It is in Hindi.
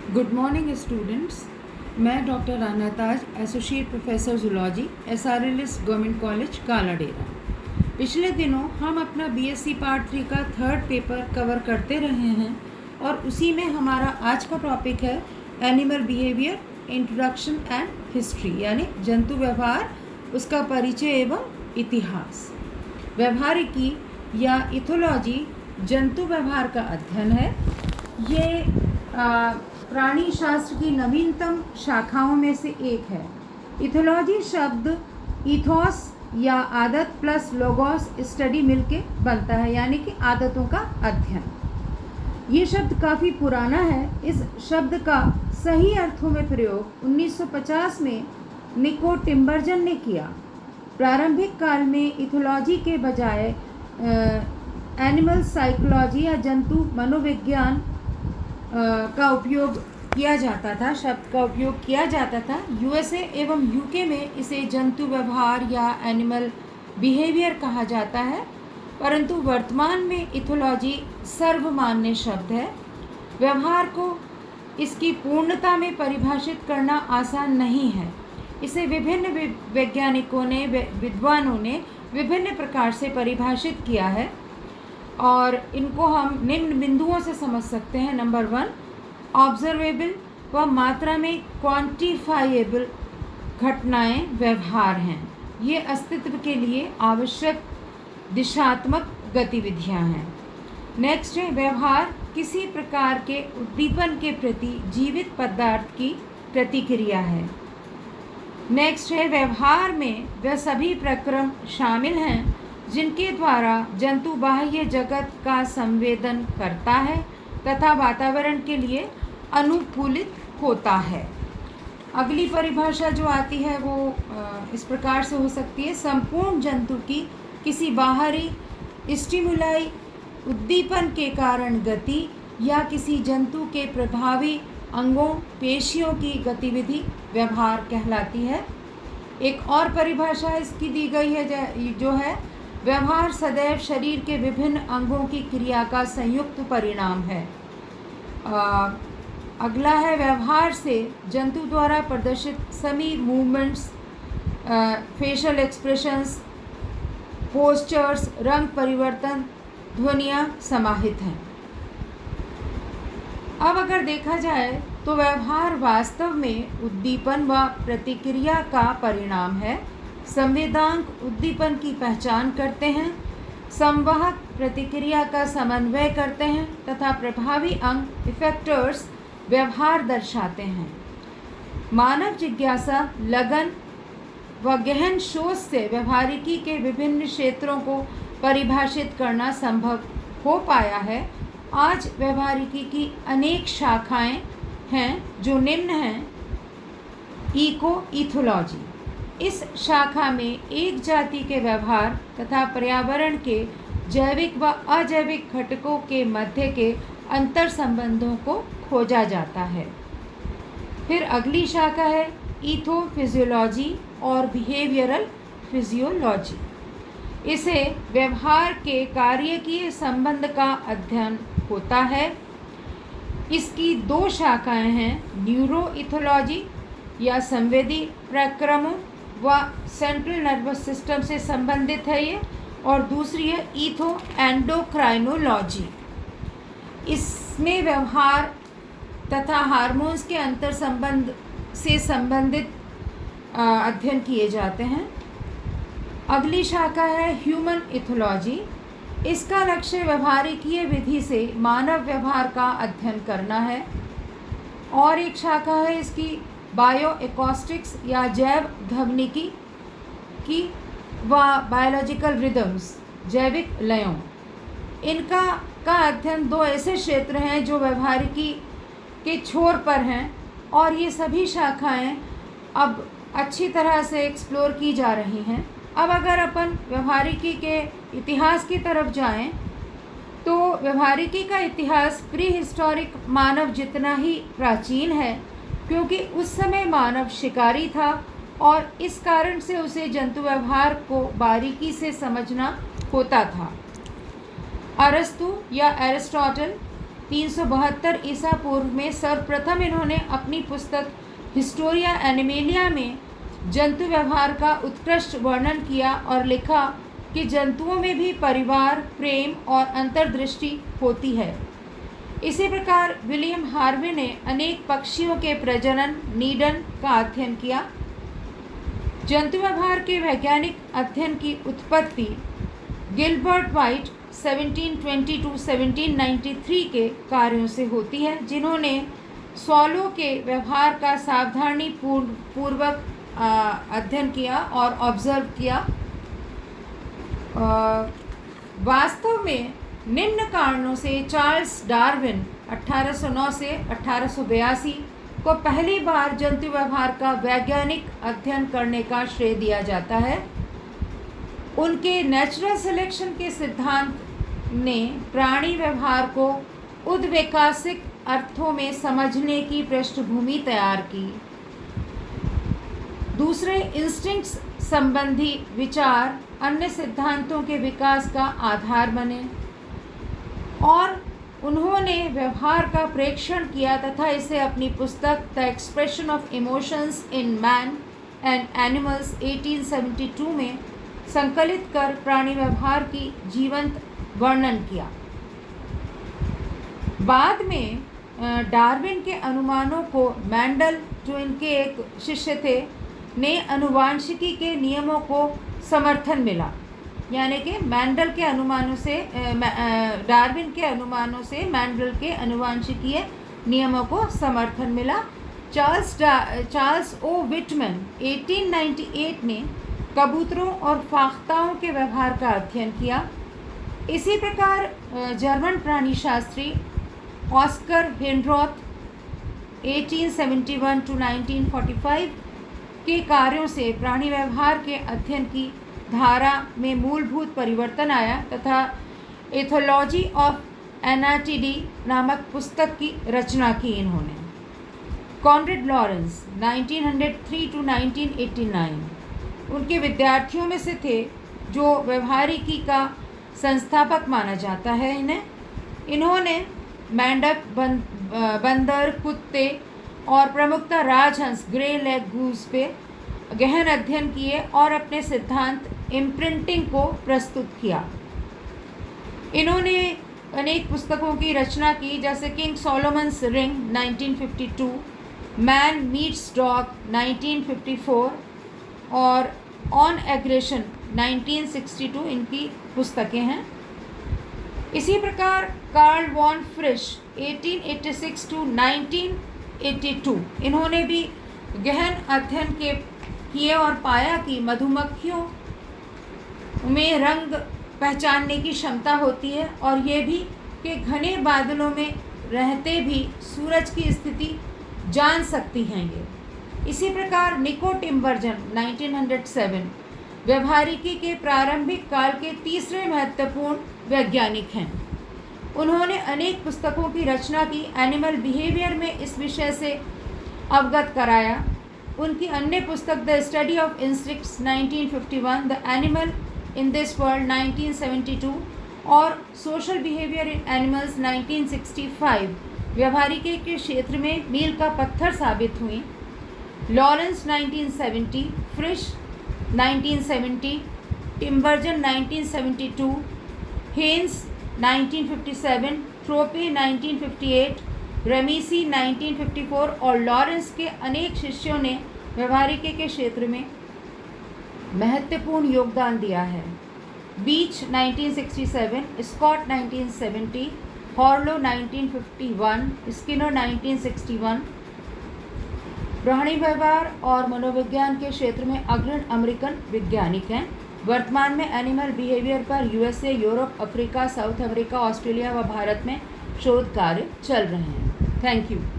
Good morning students. मैं doctor Rana Taj, associate professor zoology, SRLS government college Kaladera. पिछले दिनों हम अपना BSc पार्ट 3 का थर्ड पेपर कवर करते रहे हैं और उसी में हमारा आज का टॉपिक है animal behaviour, introduction and history, यानी जंतु व्यवहार, उसका परिचय एवं इतिहास। व्यवहारिकी या इथोलॉजी जंतु व्यवहार का अध्ययन है। ये प्राणी शास्त्र की नवीनतम शाखाओं में से एक है। इथोलॉजी शब्द इथोस या आदत प्लस लोगोस स्टडी मिलके बनता है, यानी कि आदतों का अध्ययन। ये शब्द काफ़ी पुराना है। इस शब्द का सही अर्थों में प्रयोग 1950 में निको टिम्बरजन ने किया। प्रारंभिक काल में इथोलॉजी के बजाय एनिमल साइकोलॉजी या जंतु मनोविज्ञान का उपयोग किया जाता था, शब्द का उपयोग किया जाता था। USA एवं UK में इसे जंतु व्यवहार या एनिमल बिहेवियर कहा जाता है, परंतु वर्तमान में इथोलॉजी सर्वमान्य शब्द है। व्यवहार को इसकी पूर्णता में परिभाषित करना आसान नहीं है। इसे विभिन्न वैज्ञानिकों ने, विद्वानों ने विभिन्न प्रकार से परिभाषित किया है और इनको हम निम्न बिंदुओं से समझ सकते हैं। नंबर 1, ऑब्जर्वेबल व मात्रा में क्वांटिफाइएबल घटनाएं व्यवहार हैं। ये अस्तित्व के लिए आवश्यक दिशात्मक गतिविधियां हैं। नेक्स्ट है व्यवहार किसी प्रकार के उद्दीपन के प्रति जीवित पदार्थ की प्रतिक्रिया है। नेक्स्ट है व्यवहार में वह सभी प्रक्रम शामिल हैं जिनके द्वारा जंतु बाह्य जगत का संवेदन करता है तथा वातावरण के लिए अनुकूलित होता है। अगली परिभाषा जो आती है वो इस प्रकार से हो सकती है। संपूर्ण जंतु की किसी बाहरी स्टिमुलाई उद्दीपन के कारण गति या किसी जंतु के प्रभावी अंगों पेशियों की गतिविधि व्यवहार कहलाती है। एक और परिभाषा इसकी दी गई है जो है व्यवहार सदैव शरीर के विभिन्न अंगों की क्रिया का संयुक्त परिणाम है। अगला है व्यवहार से जंतु द्वारा प्रदर्शित सभी मूवमेंट्स, फेशियल एक्सप्रेशंस, पोस्चर्स, रंग परिवर्तन, ध्वनियाँ समाहित हैं। अब अगर देखा जाए तो व्यवहार वास्तव में उद्दीपन व प्रतिक्रिया का परिणाम है। संवेदांग उद्दीपन की पहचान करते हैं, संवाहक प्रतिक्रिया का समन्वय करते हैं तथा प्रभावी अंग इफेक्टर्स व्यवहार दर्शाते हैं। मानव जिज्ञासा, लगन व गहन शोध से व्यवहारिकी के विभिन्न क्षेत्रों को परिभाषित करना संभव हो पाया है। आज व्यवहारिकी की अनेक शाखाएं हैं जो निम्न हैं। इथोलॉजी, इस शाखा में एक जाति के व्यवहार तथा पर्यावरण के जैविक व अजैविक घटकों के मध्य के अंतर संबंधों को खोजा जाता है। फिर अगली शाखा है इथोफिजियोलॉजी और बिहेवियरल फिजियोलॉजी। इसे व्यवहार के कार्यकीय संबंध का अध्ययन होता है। इसकी 2 शाखाएं हैं, न्यूरो इथोलॉजी या संवेदी प्रक्रमों व सेंट्रल नर्वस सिस्टम से संबंधित है ये, और दूसरी है इथो एंडोक्राइनोलॉजी। इसमें व्यवहार तथा हार्मोन्स के अंतर संबंध से संबंधित अध्ययन किए जाते हैं। अगली शाखा है ह्यूमन इथोलॉजी। इसका लक्ष्य व्यवहारिकीय विधि से मानव व्यवहार का अध्ययन करना है। और एक शाखा है इसकी बायो एकॉस्टिक्स या जैव ध्वनिकी की व बायोलॉजिकल रिदम्स, जैविक लयों। इनका अध्ययन 2 ऐसे क्षेत्र हैं जो व्यवहारिकी के छोर पर हैं और ये सभी शाखाएं अब अच्छी तरह से एक्सप्लोर की जा रही हैं। अब अगर अपन व्यवहारिकी के इतिहास की तरफ जाएं तो व्यवहारिकी का इतिहास प्री हिस्टोरिक मानव जितना ही प्राचीन है, क्योंकि उस समय मानव शिकारी था और इस कारण से उसे जंतु व्यवहार को बारीकी से समझना होता था। अरस्तु या एरिस्टोटल 372 ईसा पूर्व में सर्वप्रथम इन्होंने अपनी पुस्तक हिस्टोरिया एनिमेलिया में जंतु व्यवहार का उत्कृष्ट वर्णन किया और लिखा कि जंतुओं में भी परिवार, प्रेम और अंतर्दृष्टि होती है। इसी प्रकार विलियम हार्वे ने अनेक पक्षियों के प्रजनन, निडन का अध्ययन किया। जंतु व्यवहार के वैज्ञानिक अध्ययन की उत्पत्ति गिलबर्ट वाइट 1720-1793 के कार्यों से होती है, जिन्होंने स्वॉलो के व्यवहार का सावधानी पूर्वक अध्ययन किया और ऑब्जर्व किया। वास्तव में निम्न कारणों से चार्ल्स डार्विन 1809 से 1882 को पहली बार जंतु व्यवहार का वैज्ञानिक अध्ययन करने का श्रेय दिया जाता है। उनके नेचुरल सिलेक्शन के सिद्धांत ने प्राणी व्यवहार को उद्वैकासिक अर्थों में समझने की पृष्ठभूमि तैयार की। दूसरे इंस्टिंक्ट्स संबंधी विचार अन्य सिद्धांतों के विकास का आधार बने और उन्होंने व्यवहार का प्रेक्षण किया तथा इसे अपनी पुस्तक the expression of emotions in man and animals 1872 में संकलित कर प्राणी व्यवहार की जीवंत वर्णन किया। बाद में डार्विन के अनुमानों को मैंडल, जो इनके एक शिष्य थे, ने अनुवांशिकी के नियमों को समर्थन मिला। यानी कि मैंडल के अनुमानों से डार्विन के अनुमानों से मैंडल के अनुवांशिकीय नियमों को समर्थन मिला। चार्ल्स ओ विटमैन 1898 ने कबूतरों और फाख्ताओं के व्यवहार का अध्ययन किया। इसी प्रकार जर्मन प्राणीशास्त्री ऑस्कर हेनरॉथ 1871-1945 के कार्यों से प्राणी व्यवहार के अध्ययन की धारा में मूलभूत परिवर्तन आया तथा एथोलॉजी ऑफ एनाटिडी नामक पुस्तक की रचना की इन्होंने। कॉनरेड लॉरेंस 1903-1989 उनके विद्यार्थियों में से थे, जो व्यवहारिकी का संस्थापक माना जाता है। इन्होंने मेंढक, बंदर, कुत्ते और प्रमुखतः राजहंस ग्रे लेग गूस पे गहन अध्ययन किए और अपने सिद्धांत इम्प्रिंटिंग को प्रस्तुत किया। इन्होंने अनेक पुस्तकों की रचना की, जैसे King Solomon's Ring 1952, Man Meets Dog 1954 और ऑन एग्रेशन 1962 इनकी पुस्तकें हैं। इसी प्रकार कार्ल वॉन फ्रिश 1886-1982 इन्होंने भी गहन अध्ययन किए और पाया कि मधुमक्खियों में रंग पहचानने की क्षमता होती है और ये भी कि घने बादलों में रहते भी सूरज की स्थिति जान सकती हैं ये। इसी प्रकार निको टिम्बर्जन 1907 व्यवहारिकी के प्रारंभिक काल के तीसरे महत्वपूर्ण वैज्ञानिक हैं। उन्होंने अनेक पुस्तकों की रचना की, एनिमल बिहेवियर में इस विषय से अवगत कराया। उनकी अन्य पुस्तक the study of instincts 1951, the animal in this world 1972 और सोशल बिहेवियर इन एनिमल्स 1965 व्यवहारिकी के क्षेत्र में मील का पत्थर साबित हुई। लॉरेंस 1970, फ्रिश 1970, टिम्बर्जन 1972, हेन्स 1957, थ्रोपे 1958, रेमीसी 1954 और लॉरेंस के अनेक शिष्यों ने व्यवहारिकी के क्षेत्र में महत्वपूर्ण योगदान दिया है। बीच 1967, स्कॉट 1970, हॉर्लो 1951, स्किनर 1961 प्राणी व्यवहार और मनोविज्ञान के क्षेत्र में अग्रणी अमेरिकन वैज्ञानिक हैं। वर्तमान में एनिमल बिहेवियर पर USA, Europe, Africa, south America, Australia व भारत में शोध कार्य चल रहे हैं। Thank you.